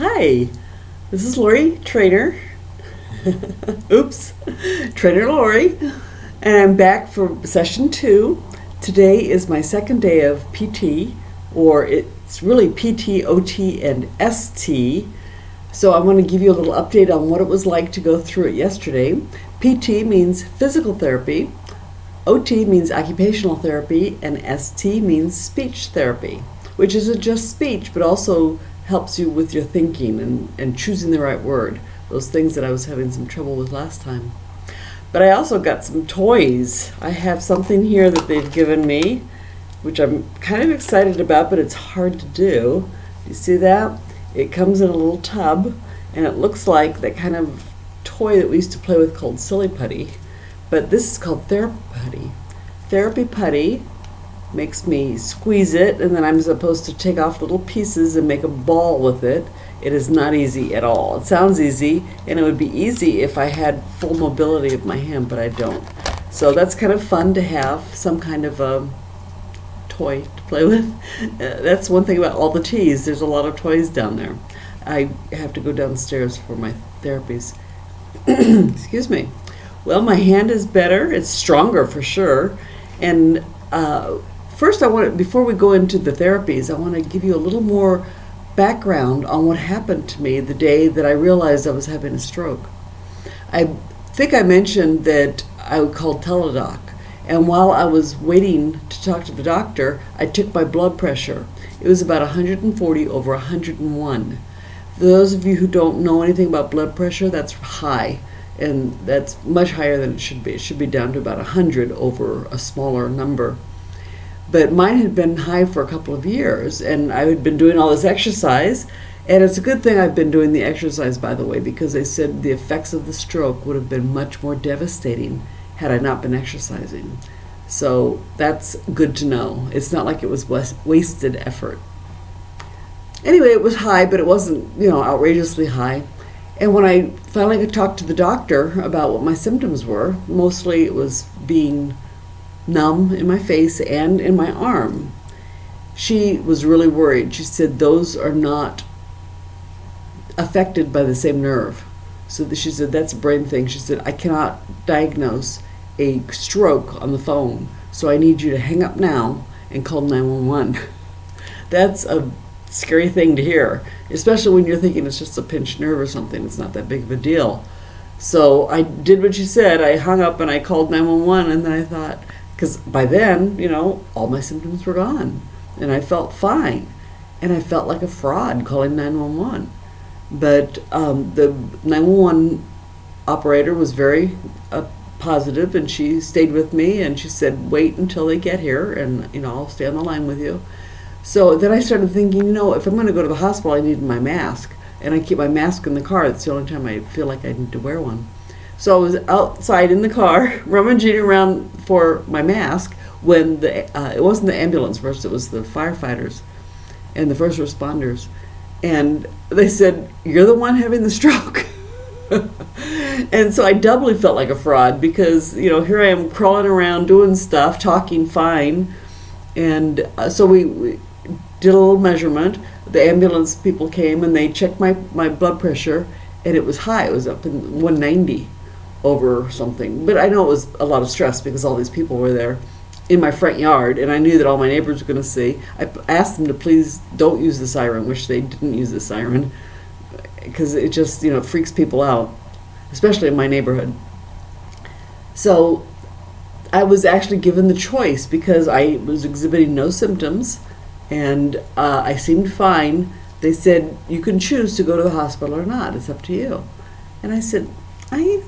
Hi, this is Lori, trainer. Oops, Trainer Lori, and I'm back for session 2. Today is my second day of PT, or it's really PT, OT, and ST. So I want to give you a little update on what it was like to go through it yesterday. PT means physical therapy, OT means occupational therapy, and ST means speech therapy, which isn't just speech, but also helps you with your thinking and choosing the right word. Those things that I was having some trouble with last time. But I also got some toys. I have something here that they've given me, which I'm kind of excited about, but it's hard to do. You see that? It comes in a little tub, and it looks like that kind of toy that we used to play with called Silly Putty. But this is called Therapy Putty. Therapy Putty makes me squeeze it, and then I'm supposed to take off little pieces and make a ball with it. It is not easy at all. It sounds easy, and it would be easy if I had full mobility of my hand, but I don't. So that's kind of fun to have some kind of a toy to play with. That's one thing about all the teas. There's a lot of toys down there. I have to go downstairs for my therapies. Excuse me. Well, my hand is better. It's stronger for sure. And first, before we go into the therapies, I want to give you a little more background on what happened to me the day that I realized I was having a stroke. I think I mentioned that I called Teledoc, and while I was waiting to talk to the doctor, I took my blood pressure. It was about 140 over 101. For those of you who don't know anything about blood pressure, that's high, and that's much higher than it should be. It should be down to about 100 over a smaller number. But mine had been high for a couple of years, and I had been doing all this exercise, and it's a good thing I've been doing the exercise, by the way, because they said the effects of the stroke would have been much more devastating had I not been exercising. So that's good to know. It's not like it was wasted effort. Anyway, it was high, but it wasn't, outrageously high. And when I finally could talk to the doctor about what my symptoms were, mostly it was being numb in my face and in my arm. She was really worried. She said those are not affected by the same nerve. So she said that's a brain thing. She said I cannot diagnose a stroke on the phone, so I need you to hang up now and call 911. That's a scary thing to hear, especially when you're thinking it's just a pinched nerve or something. It's not that big of a deal. So I did what she said. I hung up and I called 911, and then I thought, because by then, all my symptoms were gone, and I felt fine, and I felt like a fraud calling 911. But the 911 operator was very positive, and she stayed with me, and she said, wait until they get here, and I'll stay on the line with you. So then I started thinking, if I'm going to go to the hospital, I need my mask, and I keep my mask in the car. That's the only time I feel like I need to wear one. So I was outside in the car, rummaging around for my mask, when it wasn't the ambulance first, it was the firefighters and the first responders. And they said, you're the one having the stroke. And so I doubly felt like a fraud because, here I am crawling around doing stuff, talking fine. And so we did a little measurement. The ambulance people came and they checked my blood pressure, and it was high. It was up in 190 over something. But I know it was a lot of stress because all these people were there in my front yard, and I knew that all my neighbors were going to see. I asked them to please don't use the siren, which they didn't use the siren, because it just, freaks people out, especially in my neighborhood. So I was actually given the choice because I was exhibiting no symptoms, and I seemed fine. They said, you can choose to go to the hospital or not. It's up to you. And I said, I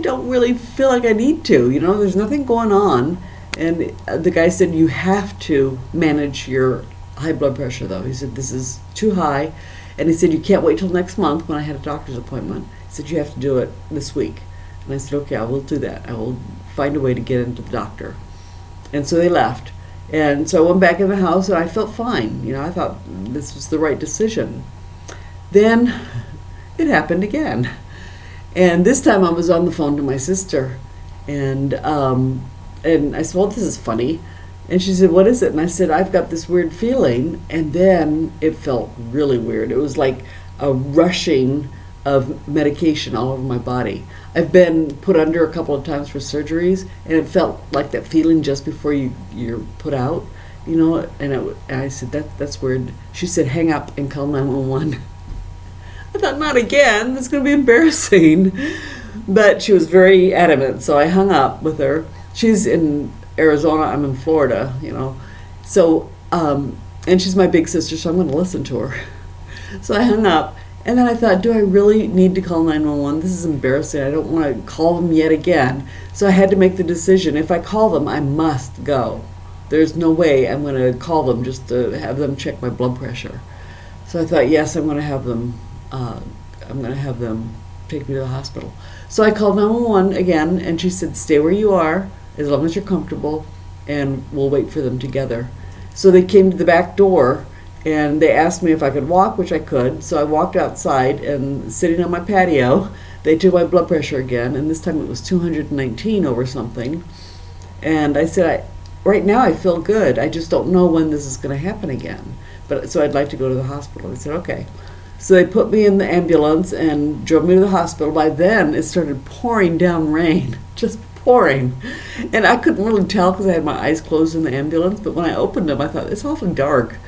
don't really feel like I need to. There's nothing going on. And the guy said, you have to manage your high blood pressure, though. He said, this is too high. And he said, you can't wait till next month when I had a doctor's appointment. He said, you have to do it this week. And I said, okay, I will do that. I will find a way to get into the doctor. And so they left. And so I went back in the house, and I felt fine. I thought this was the right decision. Then it happened again. And this time I was on the phone to my sister, and I said, well, this is funny. And she said, what is it? And I said, I've got this weird feeling. And then it felt really weird. It was like a rushing of medication all over my body. I've been put under a couple of times for surgeries, and it felt like that feeling just before you're put out, and I said, that's weird. She said, hang up and call 911. I thought, not again, that's going to be embarrassing. But she was very adamant, so I hung up with her. She's in Arizona, I'm in Florida, So, and she's my big sister, so I'm going to listen to her. So I hung up, and then I thought, do I really need to call 911? This is embarrassing. I don't want to call them yet again. So I had to make the decision. If I call them, I must go. There's no way I'm going to call them just to have them check my blood pressure. So I thought, yes, I'm going to have them take me to the hospital. So I called 911 again, and she said, stay where you are as long as you're comfortable, and we'll wait for them together. So they came to the back door, and they asked me if I could walk, which I could. So I walked outside, and sitting on my patio, they took my blood pressure again, and this time it was 219 over something. And I said, right now I feel good. I just don't know when this is going to happen again. So I'd like to go to the hospital. They said, okay. So they put me in the ambulance and drove me to the hospital. By then, it started pouring down rain, just pouring. And I couldn't really tell because I had my eyes closed in the ambulance. But when I opened them, I thought, it's awfully dark.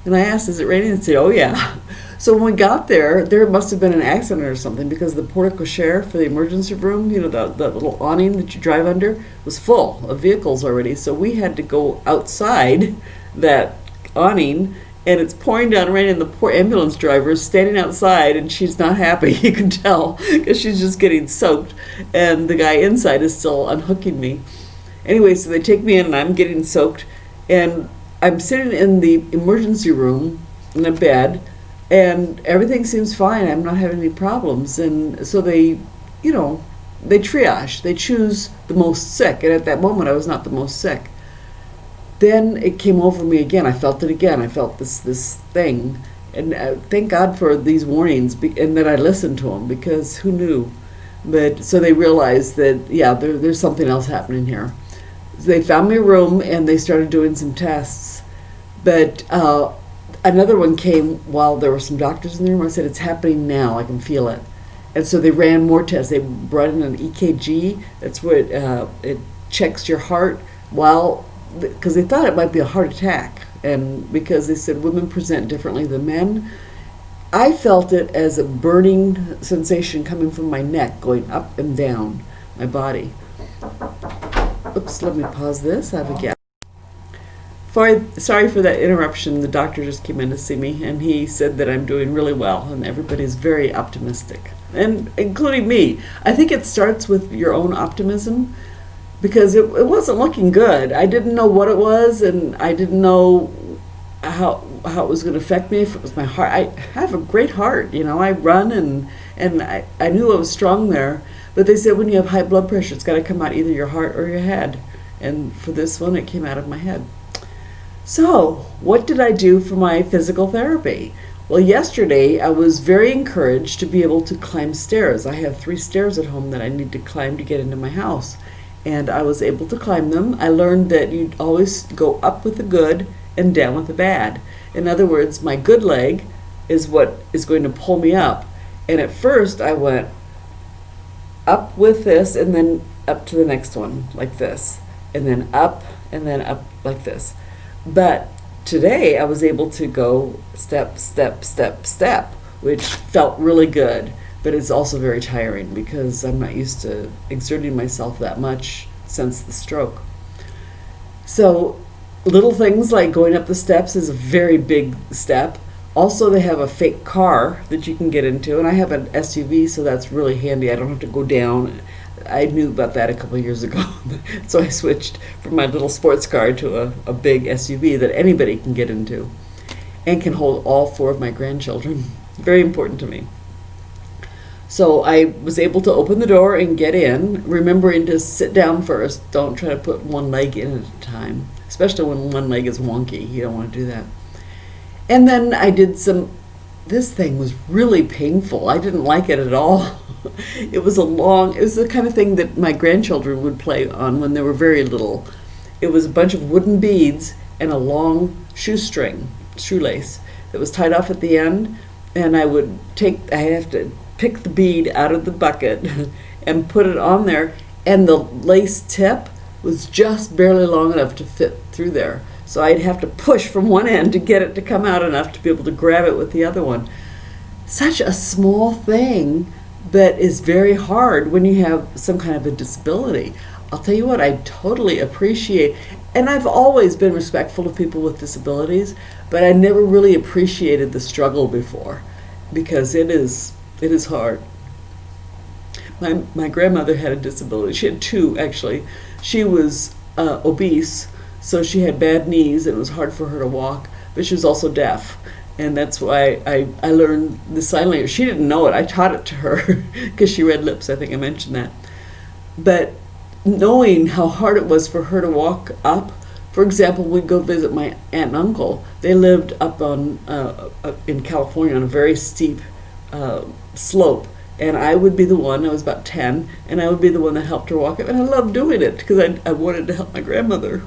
And I asked, is it raining? And they said, oh, yeah. So when we got there must have been an accident or something, because the porte cochere for the emergency room, that little awning that you drive under, was full of vehicles already. So we had to go outside that awning, and it's pouring down rain, and the poor ambulance driver is standing outside, and she's not happy. You can tell, because she's just getting soaked, and the guy inside is still unhooking me. Anyway, so they take me in, and I'm getting soaked, and I'm sitting in the emergency room in a bed, and everything seems fine. I'm not having any problems. And so they triage. They choose the most sick. And at that moment, I was not the most sick. Then it came over me again. I felt it again. I felt this thing. And thank God for these warnings, and that I listened to them, because who knew? But so they realized that, yeah, there's something else happening here. So they found me a room, and they started doing some tests. But another one came while there were some doctors in the room. I said, it's happening now. I can feel it. And so they ran more tests. They brought in an EKG. That's what it checks your heart because they thought it might be a heart attack. And because they said women present differently than men, I felt it as a burning sensation coming from my neck, going up and down my body. Oops, let me pause this. I have a gap. Sorry for that interruption. The doctor just came in to see me, and he said that I'm doing really well, and everybody's very optimistic, and including me. I think it starts with your own optimism, because it wasn't looking good. I didn't know what it was, and I didn't know how it was going to affect me. If it was my heart, I have a great heart. I run, and I knew I was strong there. But they said when you have high blood pressure, it's got to come out either your heart or your head. And for this one, it came out of my head. So, what did I do for my physical therapy? Well, yesterday I was very encouraged to be able to climb stairs. I have 3 stairs at home that I need to climb to get into my house. And I was able to climb them. I learned that you always go up with the good and down with the bad. In other words, my good leg is what is going to pull me up. And at first I went up with this, and then up to the next one like this, and then up like this. But today I was able to go step, step, step, step, which felt really good, but it's also very tiring because I'm not used to exerting myself that much since the stroke. So little things like going up the steps is a very big step. Also, they have a fake car that you can get into, and I have an SUV, so that's really handy. I don't have to go down. I knew about that a couple of years ago, so I switched from my little sports car to a big SUV that anybody can get into and can hold all 4 of my grandchildren. Very important to me. So I was able to open the door and get in, remembering to sit down first. Don't try to put one leg in at a time, especially when one leg is wonky. You don't want to do that. And then I did this thing was really painful. I didn't like it at all. It was the kind of thing that my grandchildren would play on when they were very little. It was a bunch of wooden beads and a long shoelace that was tied off at the end, and I have to pick the bead out of the bucket and put it on there, and the lace tip was just barely long enough to fit through there. So I'd have to push from one end to get it to come out enough to be able to grab it with the other one. Such a small thing, but is very hard when you have some kind of a disability. I'll tell you what, I totally appreciate, and I've always been respectful of people with disabilities, but I never really appreciated the struggle before, because it is hard. My grandmother had a disability. She had two, actually. She was obese, so she had bad knees, and it was hard for her to walk, but she was also deaf. And that's why I learned the sign language. She didn't know it. I taught it to her because she read lips. I think I mentioned that. But knowing how hard it was for her to walk up, for example, we'd go visit my aunt and uncle. They lived up in California on a very steep slope. And I would be the one, I was about 10, and I would be the one that helped her walk up. And I loved doing it because I wanted to help my grandmother.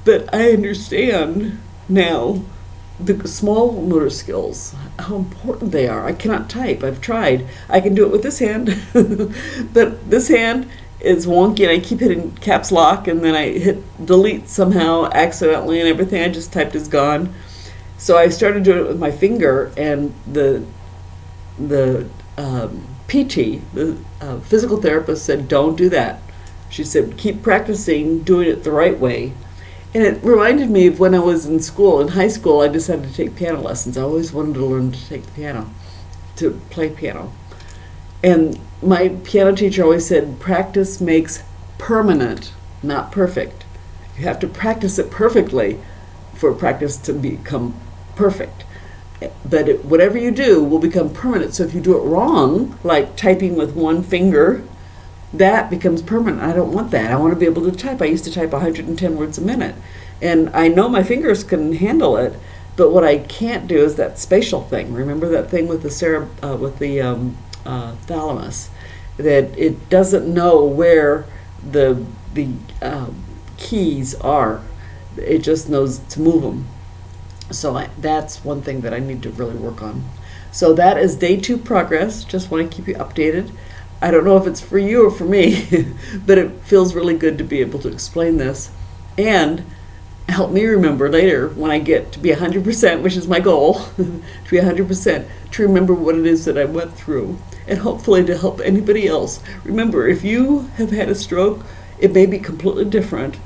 But I understand now the small motor skills, how important they are. I cannot type. I've tried. I can do it with this hand, but this hand is wonky, and I keep hitting caps lock, and then I hit delete somehow accidentally, and everything I just typed is gone. So I started doing it with my finger, and the PT, the physical therapist, said, don't do that. She said, keep practicing doing it the right way. And it reminded me of when I was in school. In high school, I decided to take piano lessons. I always wanted to learn to take the piano, to play piano. And my piano teacher always said, practice makes permanent, not perfect. You have to practice it perfectly for practice to become perfect. But whatever you do will become permanent. So if you do it wrong, like typing with one finger, that becomes permanent. I don't want that. I want to be able to type. I used to type 110 words a minute. And I know my fingers can handle it, but what I can't do is that spatial thing. Remember that thing with the thalamus, that it doesn't know where the keys are. It just knows to move them. So that's one thing that I need to really work on. So that is day 2 progress. Just want to keep you updated. I don't know if it's for you or for me, but it feels really good to be able to explain this and help me remember later when I get to be 100%, which is my goal, to be 100%, to remember what it is that I went through, and hopefully to help anybody else. Remember, if you have had a stroke, it may be completely different,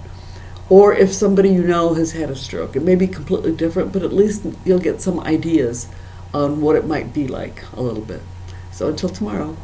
or if somebody you know has had a stroke, it may be completely different, but at least you'll get some ideas on what it might be like a little bit. So until tomorrow.